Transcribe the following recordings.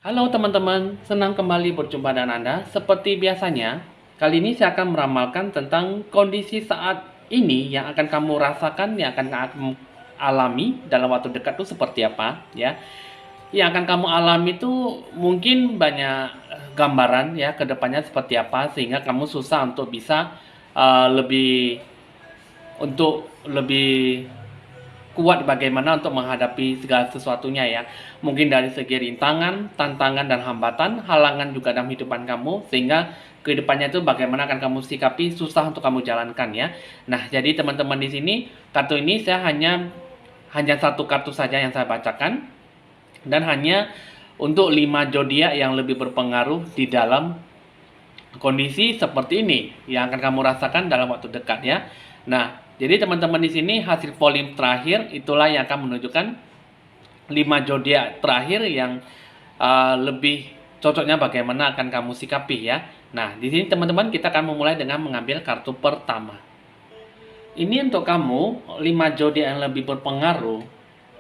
Halo teman-teman, senang kembali berjumpa dengan Anda. Seperti biasanya, kali ini saya akan meramalkan tentang kondisi saat ini yang akan kamu rasakan, yang akan kamu alami dalam waktu dekat itu seperti apa, ya. Yang akan kamu alami itu mungkin banyak gambaran ya ke depannya seperti apa sehingga kamu susah untuk bisa lebih kuat bagaimana untuk menghadapi segala sesuatunya ya. Mungkin dari segi rintangan, tantangan dan hambatan, halangan juga dalam kehidupan kamu sehingga kehidupannya itu bagaimana akan kamu sikapi susah untuk kamu jalankan ya. Nah, jadi teman-teman di sini kartu ini saya hanya satu kartu saja yang saya bacakan dan hanya untuk 5 zodiak yang lebih berpengaruh di dalam kondisi seperti ini yang akan kamu rasakan dalam waktu dekat ya. Nah, jadi teman-teman di sini hasil volume terakhir itulah yang akan menunjukkan 5 zodiak terakhir yang lebih cocoknya bagaimana akan kamu sikapi ya. Nah, di sini teman-teman kita akan memulai dengan mengambil kartu pertama. Ini untuk kamu 5 zodiak yang lebih berpengaruh.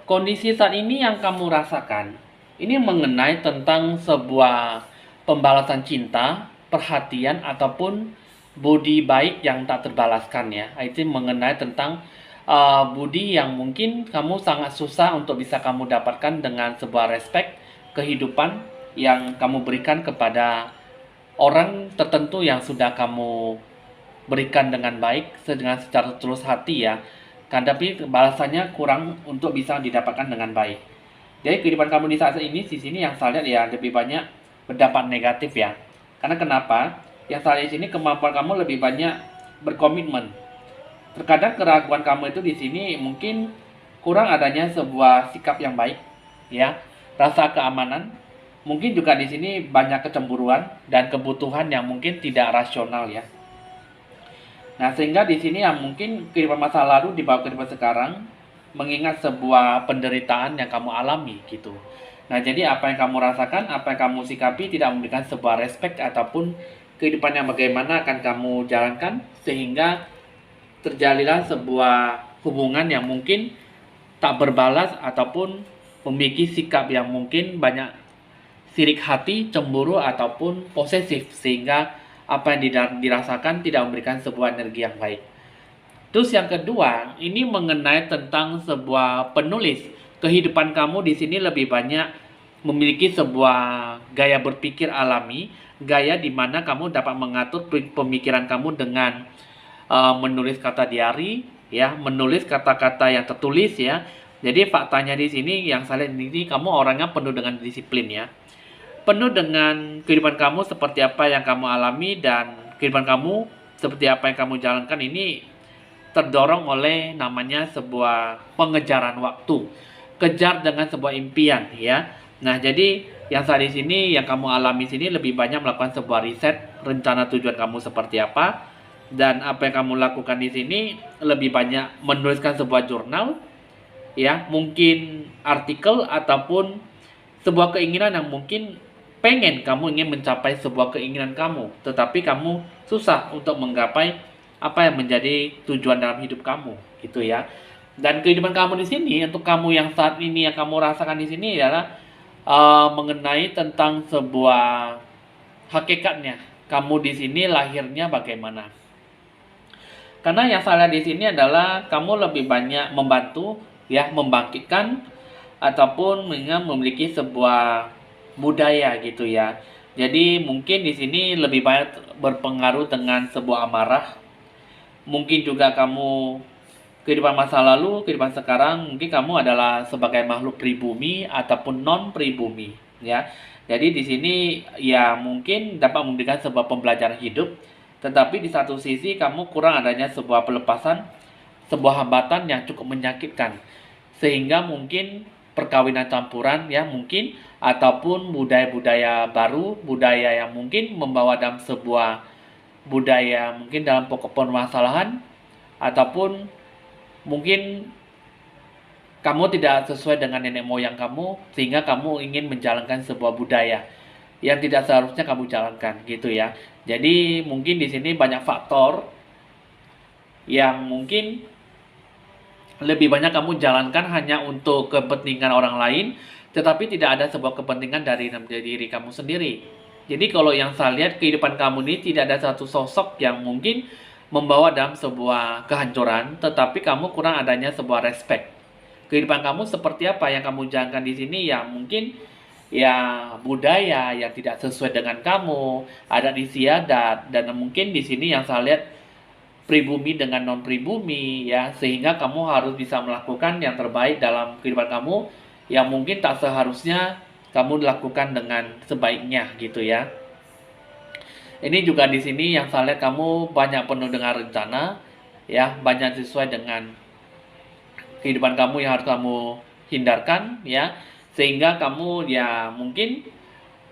Kondisi saat ini yang kamu rasakan ini mengenai tentang sebuah pembalasan cinta, perhatian ataupun budi baik yang tak terbalaskan ya. Itu mengenai tentang budi yang mungkin kamu sangat susah untuk bisa kamu dapatkan dengan sebuah respect kehidupan yang kamu berikan kepada orang tertentu yang sudah kamu berikan dengan baik dengan secara tulus hati ya. Tapi balasannya kurang untuk bisa didapatkan dengan baik. Jadi kehidupan kamu di saat ini di sini yang saya lihat ya lebih banyak berdampak negatif ya. Karena kenapa? Yang saya lihat di sini kemampuan kamu lebih banyak berkomitmen. Terkadang keraguan kamu itu di sini mungkin kurang adanya sebuah sikap yang baik ya. Rasa keamanan, mungkin juga di sini banyak kecemburuan dan kebutuhan yang mungkin tidak rasional ya. Nah, sehingga di sini yang mungkin kehidupan masa lalu dibawa ke kehidupan sekarang mengingat sebuah penderitaan yang kamu alami gitu. Nah, jadi apa yang kamu rasakan, apa yang kamu sikapi tidak memberikan sebuah respect ataupun kehidupan yang bagaimana akan kamu jalankan sehingga terjadilah sebuah hubungan yang mungkin tak berbalas ataupun memiliki sikap yang mungkin banyak sirik hati, cemburu ataupun posesif sehingga apa yang dirasakan tidak memberikan sebuah energi yang baik. Terus yang kedua, ini mengenai tentang sebuah penulis. Kehidupan kamu di sini lebih banyak memiliki sebuah gaya berpikir alami, gaya di mana kamu dapat mengatur pemikiran kamu dengan menulis kata diari, ya, menulis kata-kata yang tertulis ya. Jadi faktanya di sini yang saya lihat ini kamu orangnya penuh dengan disiplin ya. Penuh dengan kehidupan kamu seperti apa yang kamu alami dan kehidupan kamu seperti apa yang kamu jalankan ini terdorong oleh namanya sebuah pengejaran waktu. Kejar dengan sebuah impian ya. Nah, jadi yang saat di sini yang kamu alami sini lebih banyak melakukan sebuah riset, rencana tujuan kamu seperti apa dan apa yang kamu lakukan di sini lebih banyak menuliskan sebuah jurnal ya, mungkin artikel ataupun sebuah keinginan yang mungkin kamu ingin mencapai sebuah keinginan kamu, tetapi kamu susah untuk menggapai apa yang menjadi tujuan dalam hidup kamu, gitu ya. Dan kehidupan kamu di sini untuk kamu yang saat ini yang kamu rasakan di sini adalah mengenai tentang sebuah hakikatnya. Kamu di sini lahirnya bagaimana? Karena yang salah di sini adalah kamu lebih banyak membantu ya membangkitkan ataupun memiliki sebuah budaya gitu ya. Jadi mungkin di sini lebih banyak berpengaruh dengan sebuah amarah. Mungkin juga kamu kehidupan masa lalu, kehidupan sekarang mungkin kamu adalah sebagai makhluk pribumi ataupun non pribumi ya. Jadi di sini ya mungkin dapat memberikan sebuah pembelajaran hidup, tetapi di satu sisi kamu kurang adanya sebuah pelepasan, sebuah hambatan yang cukup menyakitkan. Sehingga mungkin perkawinan campuran ya mungkin ataupun budaya-budaya baru, budaya yang mungkin membawa dalam sebuah budaya mungkin dalam pokok permasalahan ataupun mungkin kamu tidak sesuai dengan nenek moyang kamu sehingga kamu ingin menjalankan sebuah budaya yang tidak seharusnya kamu jalankan gitu ya. Jadi mungkin di sini banyak faktor yang mungkin lebih banyak kamu jalankan hanya untuk kepentingan orang lain, tetapi tidak ada sebuah kepentingan dari diri kamu sendiri. Jadi kalau yang saya lihat, kehidupan kamu ini tidak ada satu sosok yang mungkin membawa dalam sebuah kehancuran, tetapi kamu kurang adanya sebuah respect. Kehidupan kamu seperti apa yang kamu jalankan di sini, ya mungkin ya budaya yang tidak sesuai dengan kamu, adat istiadat, dan mungkin di sini yang saya lihat pribumi dengan non pribumi ya, sehingga kamu harus bisa melakukan yang terbaik dalam kehidupan kamu yang mungkin tak seharusnya kamu lakukan dengan sebaiknya gitu ya. Ini juga di sini yang saya lihat kamu banyak penuh dengan rencana ya, banyak sesuai dengan kehidupan kamu yang harus kamu hindarkan ya, sehingga kamu ya mungkin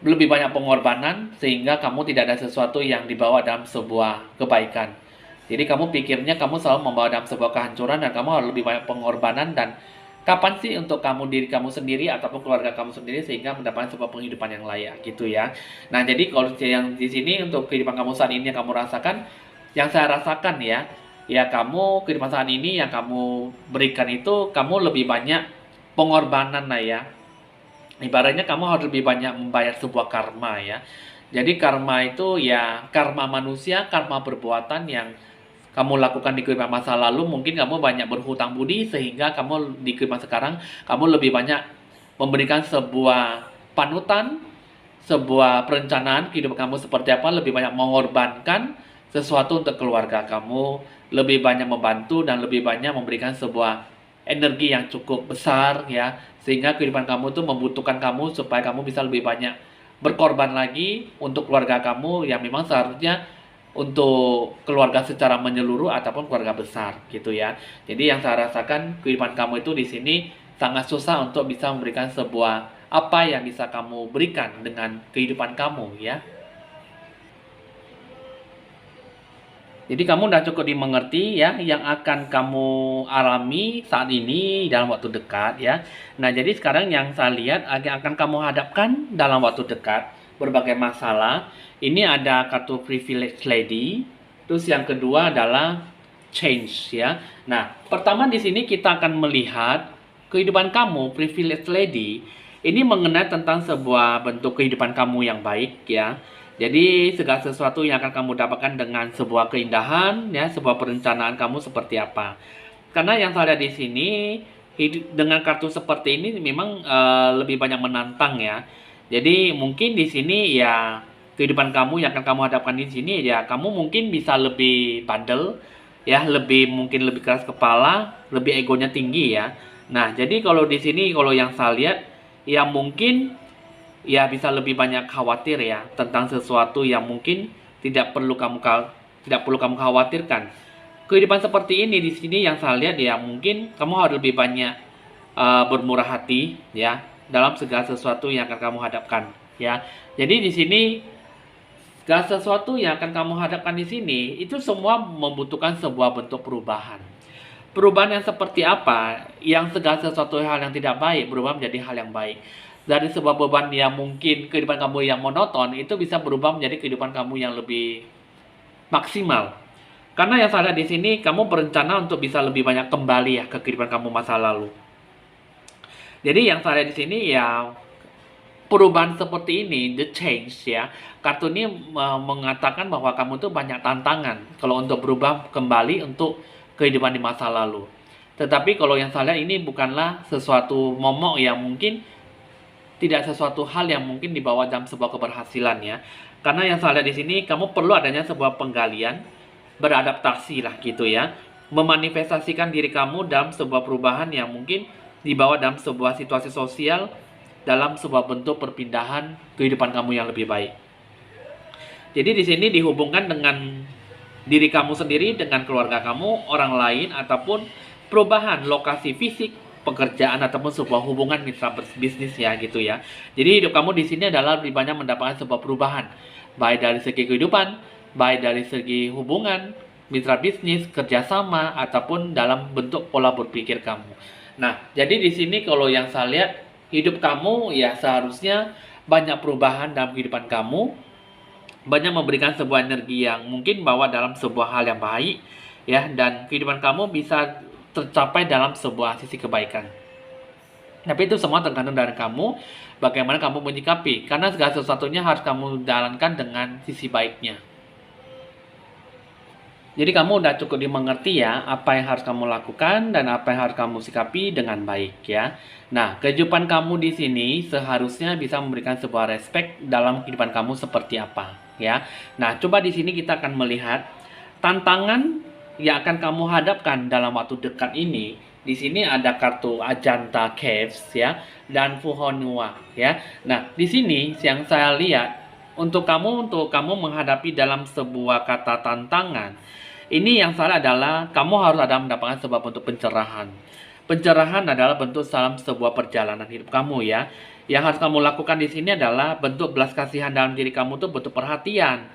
lebih banyak pengorbanan sehingga kamu tidak ada sesuatu yang dibawa dalam sebuah kebaikan. Jadi kamu pikirnya kamu selalu membawa dalam sebuah kehancuran dan kamu harus lebih banyak pengorbanan. Dan kapan sih untuk kamu, diri kamu sendiri ataupun keluarga kamu sendiri sehingga mendapatkan sebuah penghidupan yang layak gitu ya. Nah, jadi kalau yang di sini untuk kehidupan kamu saat ini yang kamu rasakan, yang saya rasakan ya kamu kehidupan saat ini yang kamu berikan itu kamu lebih banyak pengorbanan lah ya. Ibaratnya kamu harus lebih banyak membayar sebuah karma ya. Jadi karma itu ya karma manusia, karma perbuatan yang kamu lakukan di kehidupan masa lalu. Mungkin kamu banyak berhutang budi sehingga kamu di kehidupan sekarang kamu lebih banyak memberikan sebuah panutan, sebuah perencanaan kehidupan kamu seperti apa, lebih banyak mengorbankan sesuatu untuk keluarga kamu, lebih banyak membantu dan lebih banyak memberikan sebuah energi yang cukup besar ya, sehingga kehidupan kamu tuh membutuhkan kamu supaya kamu bisa lebih banyak berkorban lagi untuk keluarga kamu yang memang seharusnya untuk keluarga secara menyeluruh ataupun keluarga besar gitu ya. Jadi yang saya rasakan kehidupan kamu itu di sini sangat susah untuk bisa memberikan sebuah apa yang bisa kamu berikan dengan kehidupan kamu ya. Jadi kamu udah cukup dimengerti ya yang akan kamu alami saat ini dalam waktu dekat ya. Nah, jadi sekarang yang saya lihat yang akan kamu hadapkan dalam waktu dekat berbagai masalah. Ini ada kartu privilege lady. Terus yang kedua adalah change ya. Nah, pertama di sini kita akan melihat kehidupan kamu privilege lady ini mengenai tentang sebuah bentuk kehidupan kamu yang baik ya. Jadi segala sesuatu yang akan kamu dapatkan dengan sebuah keindahan ya, sebuah perencanaan kamu seperti apa. Karena yang saya lihat di sini dengan kartu seperti ini memang lebih banyak menantang ya. Jadi mungkin di sini ya kehidupan kamu yang akan kamu hadapkan di sini ya, kamu mungkin bisa lebih bandel ya, mungkin lebih keras kepala, lebih egonya tinggi ya. Nah, jadi kalau di sini kalau yang saya lihat ya mungkin ya bisa lebih banyak khawatir ya tentang sesuatu yang mungkin tidak perlu kamu khawatirkan. Kehidupan seperti ini di sini yang saya lihat ya mungkin kamu harus lebih banyak bermurah hati ya dalam segala sesuatu yang akan kamu hadapkan ya. Jadi di sini segala sesuatu yang akan kamu hadapkan di sini itu semua membutuhkan sebuah bentuk perubahan. Perubahan yang seperti apa? Yang segala sesuatu hal yang tidak baik berubah menjadi hal yang baik. Dari sebuah beban yang mungkin kehidupan kamu yang monoton itu bisa berubah menjadi kehidupan kamu yang lebih maksimal. Karena yang saya lihat di sini kamu berencana untuk bisa lebih banyak kembali ya ke kehidupan kamu masa lalu. Jadi yang saya lihat di sini ya perubahan seperti ini, the change ya. Kartu ini mengatakan bahwa kamu tuh banyak tantangan kalau untuk berubah kembali untuk kehidupan di masa lalu. Tetapi kalau yang saya lihat ini bukanlah sesuatu momok yang mungkin tidak sesuatu hal yang mungkin dibawa dalam sebuah keberhasilan ya. Karena yang saya lihat di sini kamu perlu adanya sebuah penggalian, beradaptasi lah gitu ya. Memanifestasikan diri kamu dalam sebuah perubahan yang mungkin dibawa dalam sebuah situasi sosial, dalam sebuah bentuk perpindahan kehidupan kamu yang lebih baik. Jadi di sini dihubungkan dengan diri kamu sendiri, dengan keluarga kamu, orang lain, ataupun perubahan lokasi fisik, pekerjaan, ataupun sebuah hubungan mitra bisnis ya gitu ya. Jadi hidup kamu di sini adalah lebih banyak mendapatkan sebuah perubahan, baik dari segi kehidupan, baik dari segi hubungan, mitra bisnis, kerjasama, ataupun dalam bentuk pola berpikir kamu. Nah, jadi di sini kalau yang saya lihat hidup kamu ya seharusnya banyak perubahan dalam kehidupan kamu, banyak memberikan sebuah energi yang mungkin bawa dalam sebuah hal yang baik ya, dan kehidupan kamu bisa tercapai dalam sebuah sisi kebaikan. Tapi itu semua tergantung dari kamu, bagaimana kamu menyikapi. Karena segala sesuatunya harus kamu jalankan dengan sisi baiknya. Jadi kamu udah cukup dimengerti ya, apa yang harus kamu lakukan dan apa yang harus kamu sikapi dengan baik ya. Nah, kehidupan kamu di sini seharusnya bisa memberikan sebuah respect dalam kehidupan kamu seperti apa ya. Nah, coba di sini kita akan melihat tantangan yang akan kamu hadapkan dalam waktu dekat ini. Di sini ada kartu Ajanta Caves ya dan Fuhonua ya. Nah, di sini yang saya lihat untuk kamu menghadapi dalam sebuah kata tantangan. Ini yang salah adalah kamu harus ada mendapatkan sebuah bentuk pencerahan. Pencerahan adalah bentuk dalam sebuah perjalanan hidup kamu ya. Yang harus kamu lakukan di sini adalah bentuk belas kasihan dalam diri kamu itu bentuk perhatian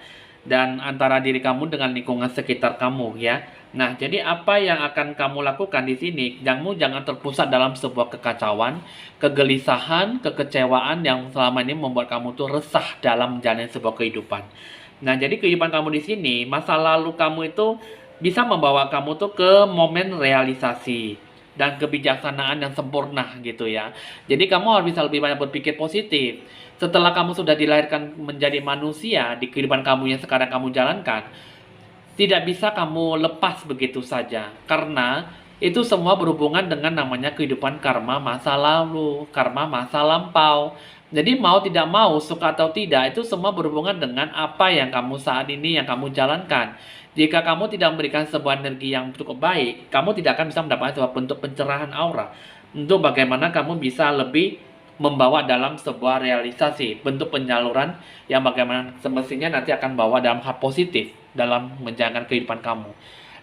dan antara diri kamu dengan lingkungan sekitar kamu ya. Nah, jadi apa yang akan kamu lakukan di sini? Kamu jangan terpusat dalam sebuah kekacauan, kegelisahan, kekecewaan yang selama ini membuat kamu tuh resah dalam menjalani sebuah kehidupan. Nah, jadi kehidupan kamu di sini, masa lalu kamu itu bisa membawa kamu tuh ke momen realisasi dan kebijaksanaan yang sempurna gitu ya. Jadi kamu harus bisa lebih banyak berpikir positif. Setelah kamu sudah dilahirkan menjadi manusia di kehidupan kamu yang sekarang kamu jalankan, tidak bisa kamu lepas begitu saja. Karena itu semua berhubungan dengan namanya kehidupan karma masa lalu, karma masa lampau. Jadi mau tidak mau, suka atau tidak, itu semua berhubungan dengan apa yang kamu saat ini yang kamu jalankan. Jika kamu tidak memberikan sebuah energi yang cukup baik, kamu tidak akan bisa mendapatkan sebuah bentuk pencerahan aura. Untuk bagaimana kamu bisa lebih membawa dalam sebuah realisasi, bentuk penyaluran yang bagaimana semestinya nanti akan bawa dalam hal positif dalam menjalankan kehidupan kamu.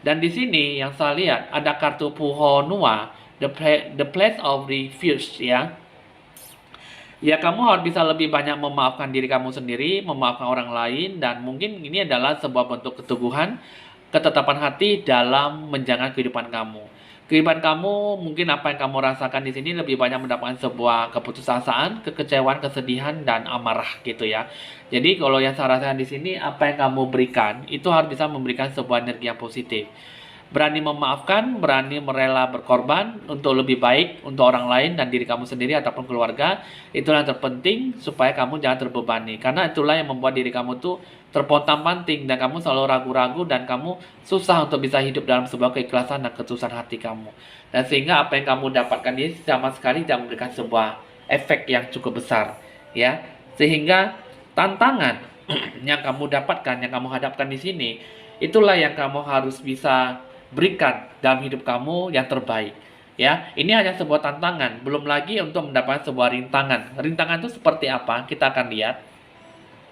Dan di sini yang saya lihat ada kartu Puhonua, the place of refuge ya. Ya, kamu harus bisa lebih banyak memaafkan diri kamu sendiri, memaafkan orang lain, dan mungkin ini adalah sebuah bentuk keteguhan, ketetapan hati dalam menjalankan kehidupan kamu. Kehidupan kamu, mungkin apa yang kamu rasakan di sini lebih banyak mendapatkan sebuah keputusasaan, kekecewaan, kesedihan, dan amarah gitu ya. Jadi kalau yang saya rasakan di sini, apa yang kamu berikan, itu harus bisa memberikan sebuah energi yang positif. Berani memaafkan, berani merela berkorban untuk lebih baik untuk orang lain dan diri kamu sendiri ataupun keluarga. Itulah yang terpenting supaya kamu jangan terbebani. Karena itulah yang membuat diri kamu tuh terpontang-panting dan kamu selalu ragu-ragu dan kamu susah untuk bisa hidup dalam sebuah keikhlasan dan ketulusan hati kamu. Dan sehingga apa yang kamu dapatkan ini sama sekali tidak memberikan sebuah efek yang cukup besar, ya. Sehingga tantangan yang kamu dapatkan, yang kamu hadapkan di sini, itulah yang kamu harus bisa berikan dalam hidup kamu yang terbaik. Ya, ini hanya sebuah tantangan, belum lagi untuk mendapatkan sebuah rintangan. Rintangan itu seperti apa? Kita akan lihat.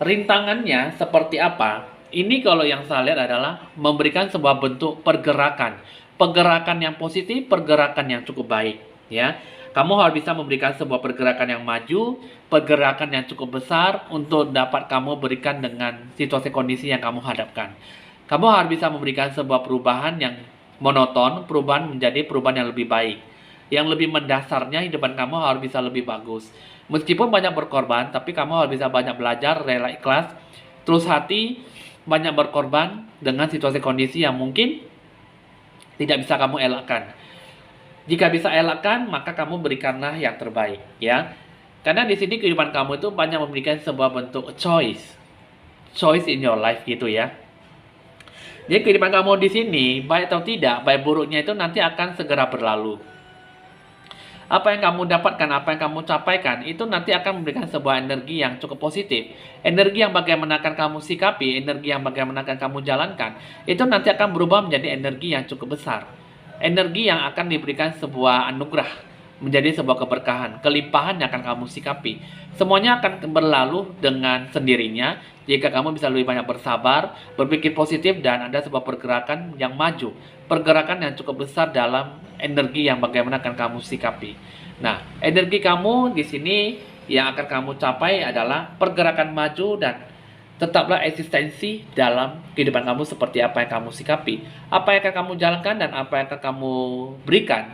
Rintangannya seperti apa? Ini kalau yang saya lihat adalah memberikan sebuah bentuk pergerakan. Pergerakan yang positif, pergerakan yang cukup baik, ya. Kamu harus bisa memberikan sebuah pergerakan yang maju, pergerakan yang cukup besar untuk dapat kamu berikan dengan situasi kondisi yang kamu hadapkan. Kamu harus bisa memberikan sebuah perubahan yang monoton, perubahan menjadi perubahan yang lebih baik. Yang lebih mendasarnya hidupan kamu harus bisa lebih bagus. Meskipun banyak berkorban, tapi kamu harus bisa banyak belajar, rela ikhlas, terus hati, banyak berkorban dengan situasi kondisi yang mungkin tidak bisa kamu elakkan. Jika bisa elakkan, maka kamu berikanlah yang terbaik, ya. Karena di sini kehidupan kamu itu banyak memberikan sebuah bentuk choice in your life gitu ya. Jadi kehidupan kamu di sini, baik atau tidak, baik buruknya itu nanti akan segera berlalu. Apa yang kamu dapatkan, apa yang kamu capaikan, itu nanti akan memberikan sebuah energi yang cukup positif. Energi yang bagaimana akan kamu sikapi, energi yang bagaimana akan kamu jalankan, itu nanti akan berubah menjadi energi yang cukup besar. Energi yang akan diberikan sebuah anugerah, menjadi sebuah keberkahan, kelimpahan yang akan kamu sikapi. Semuanya akan berlalu dengan sendirinya jika kamu bisa lebih banyak bersabar, berpikir positif, dan ada sebuah pergerakan yang maju. Pergerakan yang cukup besar dalam energi yang bagaimana akan kamu sikapi. Nah, energi kamu di sini yang akan kamu capai adalah pergerakan maju dan tetaplah eksistensi dalam kehidupan kamu seperti apa yang kamu sikapi. Apa yang akan kamu jalankan dan apa yang akan kamu berikan,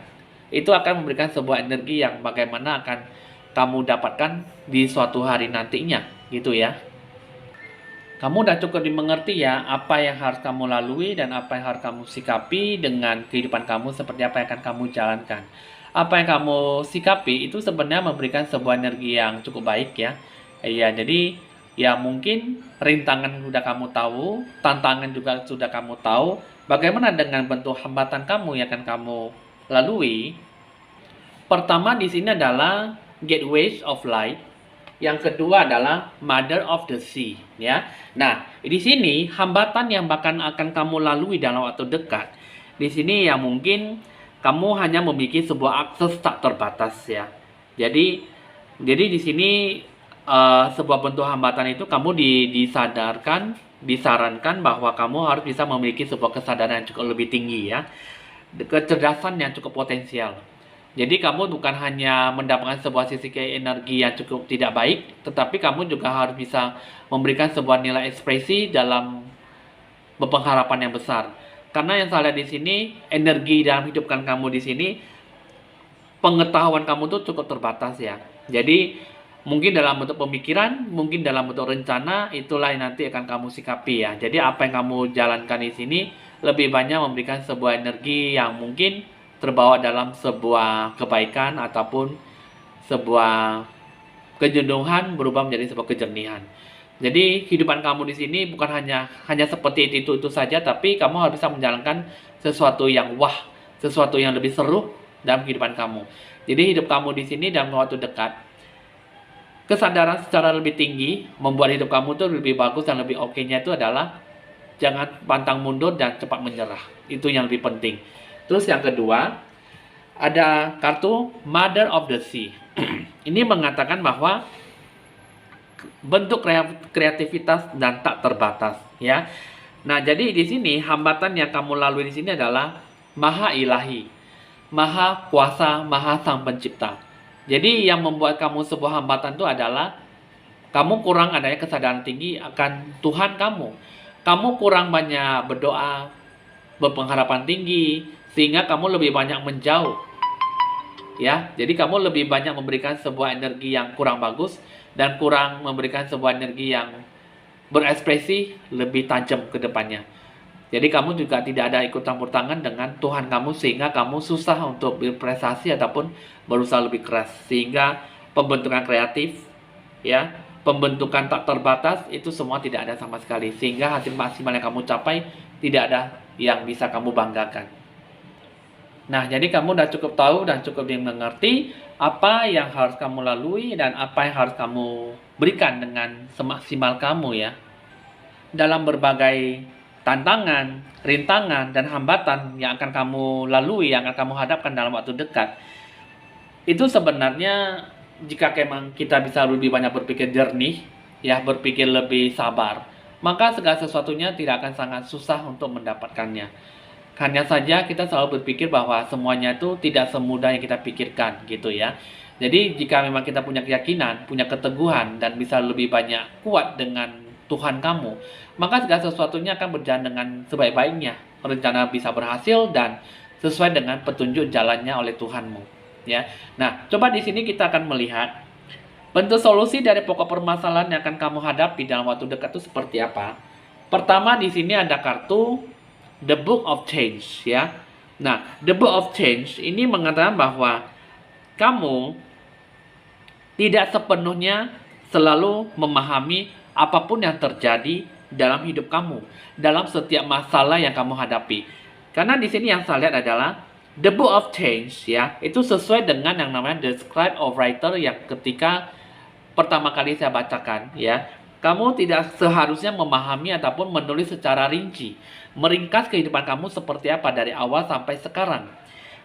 itu akan memberikan sebuah energi yang bagaimana akan kamu dapatkan di suatu hari nantinya, gitu ya. Kamu udah cukup dimengerti ya apa yang harus kamu lalui dan apa yang harus kamu sikapi dengan kehidupan kamu seperti apa yang akan kamu jalankan. apa yang kamu sikapi itu sebenarnya memberikan sebuah energi yang cukup baik ya. Iya, jadi ya mungkin rintangan sudah kamu tahu, tantangan juga sudah kamu tahu. Bagaimana dengan bentuk hambatan kamu yang akan kamu lalui? Pertama di sini adalah gateways of light. Yang kedua adalah Mother of the Sea, ya. Nah, di sini hambatan yang akan kamu lalui dalam waktu dekat. Di sini ya mungkin kamu hanya memiliki sebuah akses tak terbatas ya. Jadi di sini sebuah bentuk hambatan itu kamu disarankan bahwa kamu harus bisa memiliki sebuah kesadaran yang cukup lebih tinggi ya. Kecerdasan yang cukup potensial. Jadi kamu bukan hanya mendapatkan sebuah sisi energi yang cukup tidak baik, tetapi kamu juga harus bisa memberikan sebuah nilai ekspresi dalam pengharapan yang besar. Karena yang saya lihat di sini, energi dalam hidupkan kamu di sini, pengetahuan kamu tuh cukup terbatas ya. Jadi mungkin dalam bentuk pemikiran, mungkin dalam bentuk rencana, itulah yang nanti akan kamu sikapi ya. Jadi apa yang kamu jalankan di sini lebih banyak memberikan sebuah energi yang mungkin terbawa dalam sebuah kebaikan ataupun sebuah kejenuhan berubah menjadi sebuah kejernihan. Jadi kehidupan kamu di sini bukan hanya seperti itu saja, tapi kamu harus bisa menjalankan sesuatu yang wah, sesuatu yang lebih seru dalam kehidupan kamu. Jadi hidup kamu di sini dalam waktu dekat, kesadaran secara lebih tinggi membuat hidup kamu tuh lebih bagus dan lebih oke-nya itu adalah jangan pantang mundur dan cepat menyerah. Itu yang lebih penting. Terus yang kedua, ada kartu Mother of the Sea. Ini mengatakan bahwa bentuk kreativitas dan tak terbatas, ya. Nah, jadi di sini hambatan yang kamu lalui di sini adalah Maha Ilahi, Maha Kuasa, Maha Sang Pencipta. Jadi yang membuat kamu sebuah hambatan itu adalah kamu kurang adanya kesadaran tinggi akan Tuhan kamu. Kamu kurang banyak berdoa, berpengharapan tinggi, sehingga kamu lebih banyak menjauh. Ya, jadi kamu lebih banyak memberikan sebuah energi yang kurang bagus dan kurang memberikan sebuah energi yang berekspresi lebih tajam ke depannya. Jadi kamu juga tidak ada ikut campur tangan dengan Tuhan kamu sehingga kamu susah untuk berprestasi ataupun berusaha lebih keras, sehingga pembentukan kreatif ya, pembentukan tak terbatas itu semua tidak ada sama sekali, sehingga hasil maksimal yang kamu capai tidak ada yang bisa kamu banggakan. Nah, jadi kamu udah cukup tahu dan cukup mengerti apa yang harus kamu lalui dan apa yang harus kamu berikan dengan semaksimal kamu ya. Dalam berbagai tantangan, rintangan, dan hambatan yang akan kamu lalui, yang akan kamu hadapkan dalam waktu dekat. Itu sebenarnya jika memang kita bisa lebih banyak berpikir jernih, ya berpikir lebih sabar, maka segala sesuatunya tidak akan sangat susah untuk mendapatkannya. Hanya saja kita selalu berpikir bahwa semuanya itu tidak semudah yang kita pikirkan gitu ya. Jadi jika memang kita punya keyakinan, punya keteguhan dan bisa lebih banyak kuat dengan Tuhan kamu, maka segala sesuatunya akan berjalan dengan sebaik-baiknya. Rencana bisa berhasil dan sesuai dengan petunjuk jalannya oleh Tuhanmu ya. Nah, coba di sini kita akan melihat bentuk solusi dari pokok permasalahan yang akan kamu hadapi dalam waktu dekat itu seperti apa. Pertama di sini ada kartu The Book of Change ya. Nah, The Book of Change ini mengatakan bahwa kamu tidak sepenuhnya selalu memahami apapun yang terjadi dalam hidup kamu, dalam setiap masalah yang kamu hadapi. Karena di sini yang saya lihat adalah The Book of Change ya, itu sesuai dengan yang namanya The Scribe of Writer yang ketika pertama kali saya bacakan ya. Kamu tidak seharusnya memahami ataupun menulis secara rinci, meringkas kehidupan kamu seperti apa dari awal sampai sekarang.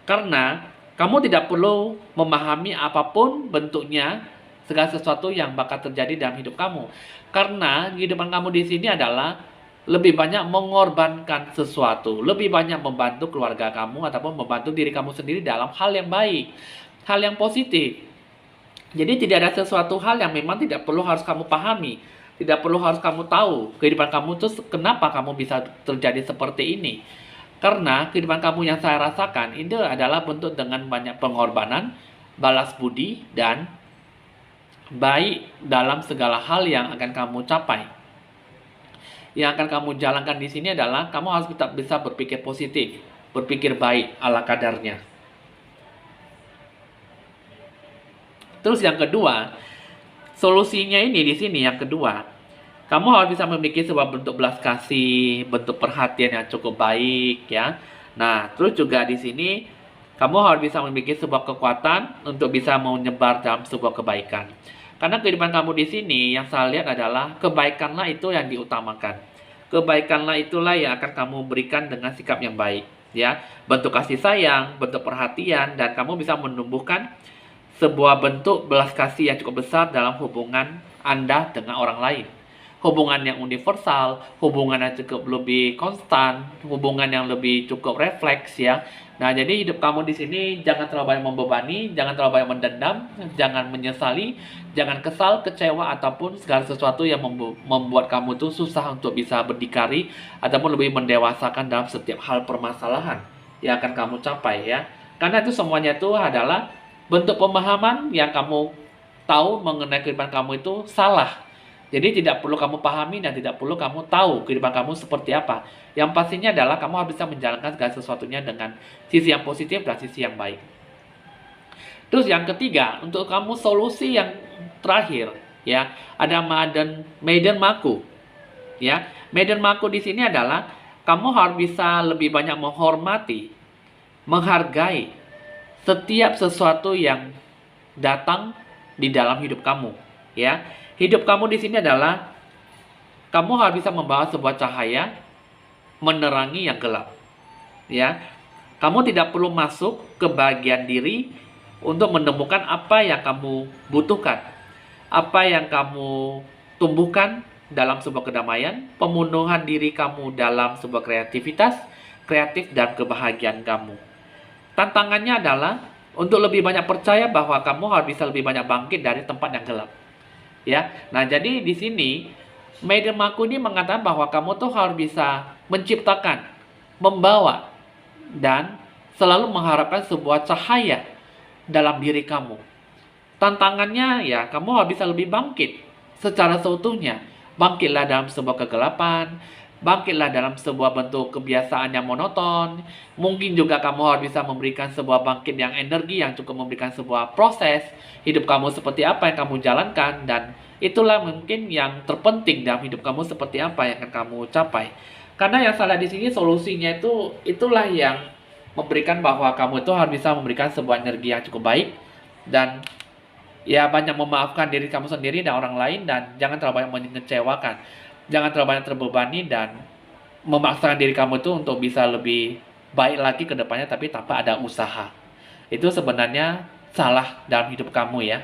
Karena kamu tidak perlu memahami apapun bentuknya, segala sesuatu yang bakal terjadi dalam hidup kamu. Karena kehidupan kamu di sini adalah lebih banyak mengorbankan sesuatu, lebih banyak membantu keluarga kamu ataupun membantu diri kamu sendiri dalam hal yang baik, hal yang positif. Jadi tidak ada sesuatu hal yang memang tidak perlu harus kamu pahami, tidak perlu harus kamu tahu kehidupan kamu itu kenapa kamu bisa terjadi seperti ini. Karena kehidupan kamu yang saya rasakan itu adalah bentuk dengan banyak pengorbanan, balas budi, dan baik dalam segala hal yang akan kamu capai. Yang akan kamu jalankan di sini adalah kamu harus tetap bisa berpikir positif, berpikir baik ala kadarnya. Terus yang kedua, solusinya ini di sini yang kedua, kamu harus bisa memiliki sebuah bentuk belas kasih, bentuk perhatian yang cukup baik ya. Nah, terus juga di sini kamu harus bisa memiliki sebuah kekuatan untuk bisa menyebar dalam sebuah kebaikan. Karena kehidupan kamu di sini yang saya lihat adalah kebaikanlah itu yang diutamakan. Kebaikanlah itulah yang akan kamu berikan dengan sikap yang baik ya. Bentuk kasih sayang, bentuk perhatian, dan kamu bisa menumbuhkan sebuah bentuk belas kasih yang cukup besar dalam hubungan Anda dengan orang lain. Hubungan yang universal, hubungan yang cukup lebih konstan, hubungan yang lebih cukup refleks ya. Nah, jadi hidup kamu di sini jangan terlalu banyak membebani, jangan terlalu banyak mendendam, jangan menyesali, jangan kesal, kecewa, ataupun segala sesuatu yang membuat kamu tuh susah untuk bisa berdikari ataupun lebih mendewasakan dalam setiap hal permasalahan yang akan kamu capai ya. Karena itu semuanya itu adalah bentuk pemahaman yang kamu tahu mengenai kehidupan kamu itu salah. Jadi tidak perlu kamu pahami dan tidak perlu kamu tahu kehidupan kamu seperti apa. Yang pastinya adalah kamu harus bisa menjalankan segala sesuatunya dengan sisi yang positif dan sisi yang baik. Terus yang ketiga, untuk kamu solusi yang terakhir, ya, ada Maiden Maku. Ya, Maiden Maku di sini adalah kamu harus bisa lebih banyak menghormati, menghargai setiap sesuatu yang datang di dalam hidup kamu, ya. Hidup kamu di sini adalah kamu harus bisa membawa sebuah cahaya menerangi yang gelap. Ya. Kamu tidak perlu masuk ke bagian diri untuk menemukan apa yang kamu butuhkan. Apa yang kamu tumbuhkan dalam sebuah kedamaian, pemenuhan diri kamu dalam sebuah kreatif dan kebahagiaan kamu. Tantangannya adalah untuk lebih banyak percaya bahwa kamu harus bisa lebih banyak bangkit dari tempat yang gelap. Ya, nah jadi di sini Maiden Maku ini mengatakan bahwa kamu tuh harus bisa menciptakan, membawa, dan selalu mengharapkan sebuah cahaya dalam diri kamu. Tantangannya ya kamu harus bisa lebih bangkit secara seutuhnya. Bangkitlah dalam sebuah kegelapan, bangkitlah dalam sebuah bentuk kebiasaan yang monoton. Mungkin juga kamu harus bisa memberikan sebuah bangkit yang energi yang cukup memberikan sebuah proses hidup kamu seperti apa yang kamu jalankan, dan itulah mungkin yang terpenting dalam hidup kamu seperti apa yang akan kamu capai. Karena yang salah di sini solusinya itulah yang memberikan bahwa kamu itu harus bisa memberikan sebuah energi yang cukup baik dan ya banyak memaafkan diri kamu sendiri dan orang lain, dan jangan terlalu banyak mengecewakan. Jangan terlalu banyak terbebani dan memaksakan diri kamu itu untuk bisa lebih baik lagi ke depannya tapi tanpa ada usaha. Itu sebenarnya salah dalam hidup kamu ya.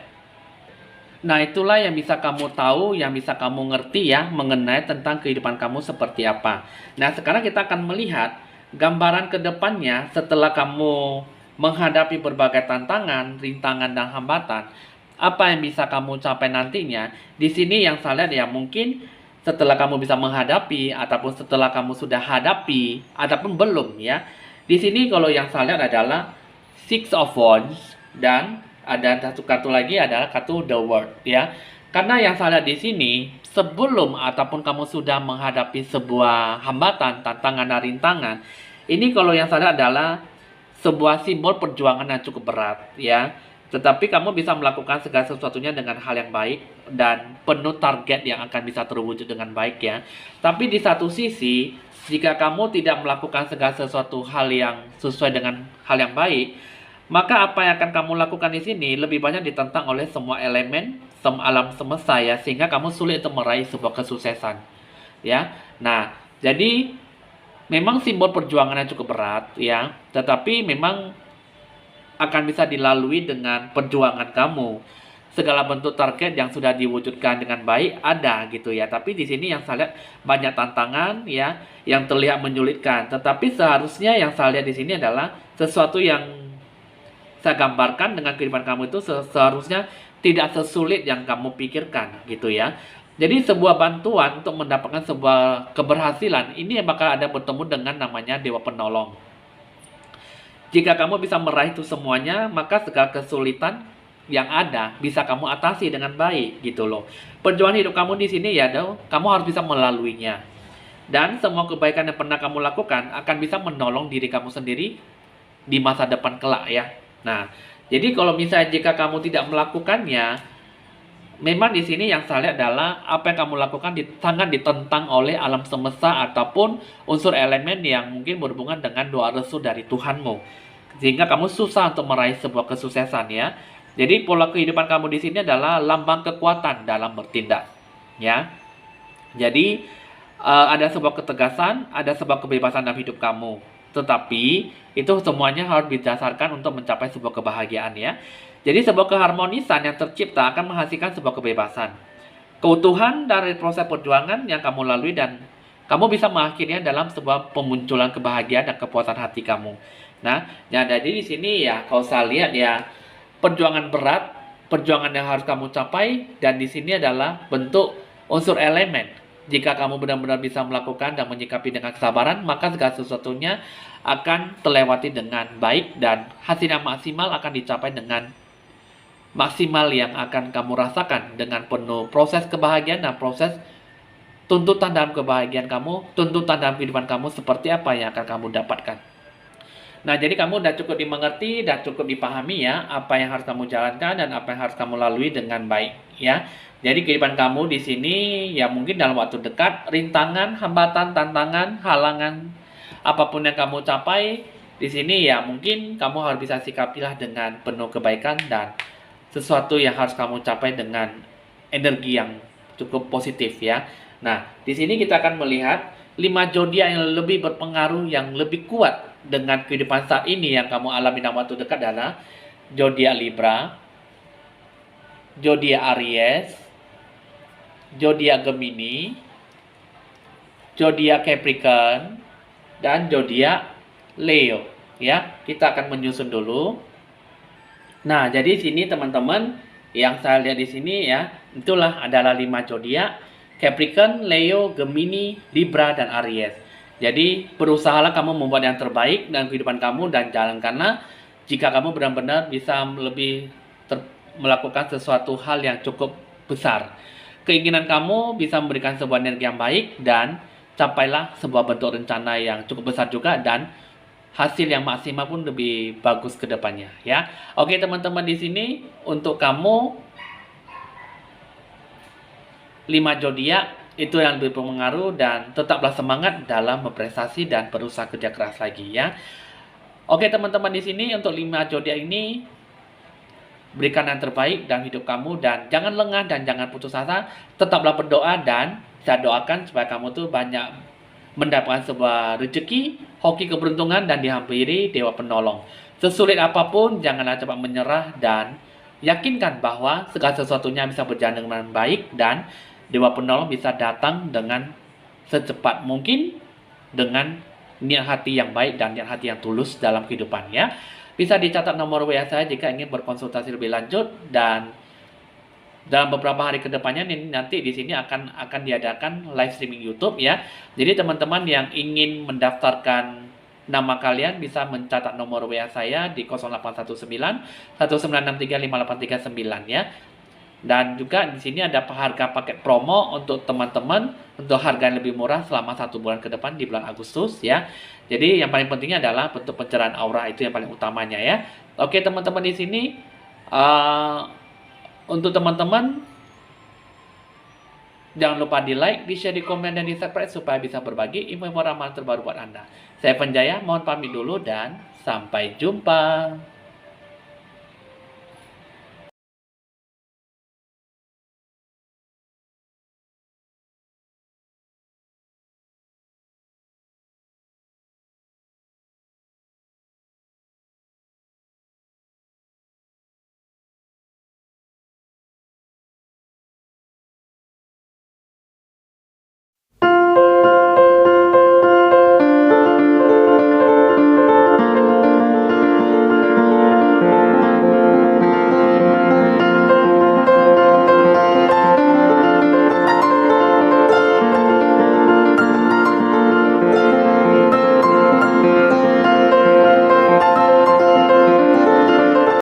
Nah, itulah yang bisa kamu tahu, yang bisa kamu ngerti ya mengenai tentang kehidupan kamu seperti apa. Nah, sekarang kita akan melihat gambaran ke depannya setelah kamu menghadapi berbagai tantangan, rintangan, dan hambatan. Apa yang bisa kamu capai nantinya? Di sini yang saya lihat ya mungkin setelah kamu bisa menghadapi ataupun setelah kamu sudah hadapi ataupun belum ya. Di sini kalau yang saya lihat adalah Six of Wands dan ada satu kartu lagi adalah kartu The World ya. Karena yang saya lihat di sini sebelum ataupun kamu sudah menghadapi sebuah hambatan, tantangan dan rintangan, ini kalau yang saya lihat adalah sebuah simbol perjuangan yang cukup berat ya. Tetapi kamu bisa melakukan segala sesuatunya dengan hal yang baik dan penuh target yang akan bisa terwujud dengan baik ya. Tapi di satu sisi, jika kamu tidak melakukan segala sesuatu hal yang sesuai dengan hal yang baik, maka apa yang akan kamu lakukan di sini lebih banyak ditentang oleh semua elemen alam semesta ya, sehingga kamu sulit untuk meraih sebuah kesuksesan ya. Nah, jadi memang simbol perjuangan yang cukup berat ya, tetapi memang akan bisa dilalui dengan perjuangan kamu. Segala bentuk target yang sudah diwujudkan dengan baik ada gitu ya. Tapi di sini yang saya lihat banyak tantangan ya, yang terlihat menyulitkan. Tetapi seharusnya yang saya lihat di sini adalah sesuatu yang saya gambarkan dengan kehidupan kamu itu seharusnya tidak sesulit yang kamu pikirkan gitu ya. Jadi sebuah bantuan untuk mendapatkan sebuah keberhasilan ini bakal ada bertemu dengan namanya Dewa Penolong. Jika kamu bisa meraih itu semuanya, maka segala kesulitan yang ada bisa kamu atasi dengan baik gitu loh. Perjuangan hidup kamu di sini ya, kamu harus bisa melaluinya. Dan semua kebaikan yang pernah kamu lakukan akan bisa menolong diri kamu sendiri di masa depan kelak ya. Nah, Jadi kalau misalnya jika kamu tidak melakukannya, memang di sini yang saya lihat adalah apa yang kamu lakukan sangat ditentang oleh alam semesta ataupun unsur elemen yang mungkin berhubungan dengan doa restu dari Tuhanmu, sehingga kamu susah untuk meraih sebuah kesuksesan ya. Jadi pola kehidupan kamu di sini adalah lambang kekuatan dalam bertindak, ya. Jadi ada sebuah ketegasan, ada sebuah kebebasan dalam hidup kamu. Tetapi itu semuanya harus didasarkan untuk mencapai sebuah kebahagiaan ya. Jadi sebuah keharmonisan yang tercipta akan menghasilkan sebuah kebebasan. Keutuhan dari proses perjuangan yang kamu lalui dan kamu bisa mengakhirinya dalam sebuah pemunculan kebahagiaan dan kepuasan hati kamu. Nah, jadi di sini ya kalau saya lihat ya perjuangan berat, perjuangan yang harus kamu capai dan di sini adalah bentuk unsur elemen. Jika kamu benar-benar bisa melakukan dan menyikapi dengan kesabaran, maka segala sesuatunya akan terlewati dengan baik dan hasil yang maksimal akan dicapai dengan maksimal yang akan kamu rasakan dengan penuh proses kebahagiaan dan proses tuntutan dalam kebahagiaan kamu, tuntutan dalam kehidupan kamu seperti apa yang akan kamu dapatkan. Nah, jadi kamu udah cukup dimengerti dan cukup dipahami ya apa yang harus kamu jalankan dan apa yang harus kamu lalui dengan baik ya. Jadi kehidupan kamu di sini ya mungkin dalam waktu dekat rintangan, hambatan, tantangan, halangan apapun yang kamu capai di sini ya mungkin kamu harus bisa sikapilah dengan penuh kebaikan dan sesuatu yang harus kamu capai dengan energi yang cukup positif ya. Nah, di sini kita akan melihat 5 zodiak yang lebih berpengaruh, yang lebih kuat dengan kehidupan saat ini yang kamu alami dalam waktu dekat adalah zodiak Libra, zodiak Aries, zodiak Gemini, zodiak Capricorn, dan zodiak Leo. Ya, kita akan menyusun dulu. Nah, jadi sini teman-teman yang saya lihat di sini ya, itulah adalah 5 zodiak: Capricorn, Leo, Gemini, Libra, dan Aries. Jadi berusahalah kamu membuat yang terbaik dalam kehidupan kamu dan jalankanlah jika kamu benar-benar bisa lebih melakukan sesuatu hal yang cukup besar. Keinginan kamu bisa memberikan sebuah energi yang baik dan capailah sebuah bentuk rencana yang cukup besar juga dan hasil yang maksimal pun lebih bagus ke depannya ya. Oke teman-teman, di sini untuk kamu 5 zodiak itu yang lebih berpengaruh dan tetaplah semangat dalam berprestasi dan berusaha kerja keras lagi ya. Oke teman-teman, di sini untuk 5 zodiak ini berikan yang terbaik dalam hidup kamu dan jangan lengah dan jangan putus asa. Tetaplah berdoa dan saya doakan supaya kamu tuh banyak mendapatkan sebuah rezeki, hoki keberuntungan dan dihampiri dewa penolong. Sesulit apapun janganlah cepat menyerah dan yakinkan bahwa segala sesuatunya bisa berjalan dengan baik dan dewa penolong bisa datang dengan secepat mungkin dengan niat hati yang baik dan niat hati yang tulus dalam kehidupannya. Bisa dicatat nomor WA saya jika ingin berkonsultasi lebih lanjut dan dalam beberapa hari kedepannya nanti di sini akan diadakan live streaming YouTube ya. Jadi teman-teman yang ingin mendaftarkan nama kalian bisa mencatat nomor WA saya di 0819 1963 5839 ya. Dan juga di sini ada harga paket promo untuk teman-teman untuk harga yang lebih murah selama 1 bulan ke depan di bulan Agustus ya. Jadi yang paling pentingnya adalah bentuk pencerahan aura, itu yang paling utamanya ya. Oke teman-teman, di sini untuk teman-teman jangan lupa di like, di share, di komen, dan di subscribe supaya bisa berbagi info-info ramalan terbaru buat Anda. Saya Penjaya, mohon pamit dulu dan sampai jumpa.